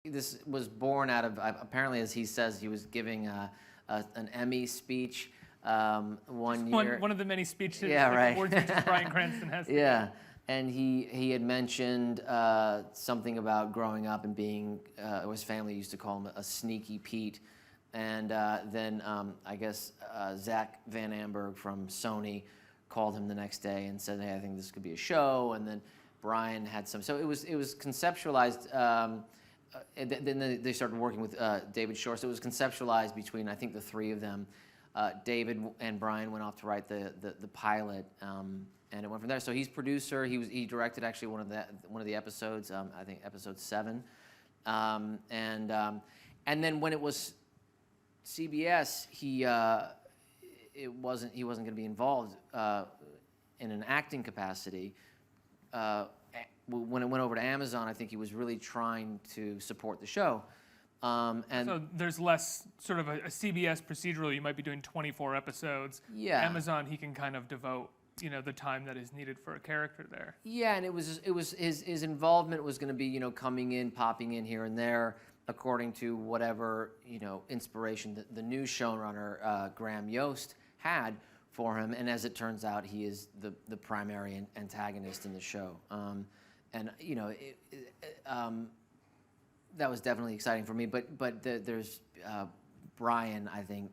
This was born out of, apparently, as he says, he was giving an Emmy speech one year. One of the many speeches, yeah, right. award speeches Bryan Cranston has. Yeah, and he had mentioned something about growing up and being, his family used to call him a sneaky Pete. And then I guess Zach Van Amberg from Sony called him the next day and said, hey, I think this could be a show. And then Bryan had some, so it was conceptualized. And then they started working with David Shore. So it was conceptualized between, I think, the three of them. David and Bryan went off to write the pilot, and it went from there. So he's producer. He directed actually one of the episodes. I think episode 7. And then when it was CBS, he wasn't going to be involved in an acting capacity. When it went over to Amazon, I think he was really trying to support the show. And so there's less sort of a CBS procedural. You might be doing 24 episodes. Yeah. Amazon, he can kind of devote, the time that is needed for a character there. Yeah, and it was his involvement was going to be, coming in, popping in here and there, according to whatever, inspiration the new showrunner, Graham Yost, had for him. And as it turns out, he is the primary antagonist in the show. And that was definitely exciting for me. But there's Bryan, I think,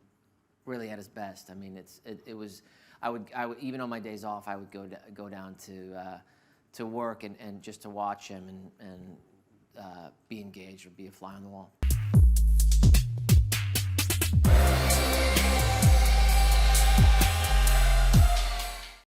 really at his best. I mean, it was. I would even on my days off, I would go down to work and just to watch him and be engaged or be a fly on the wall.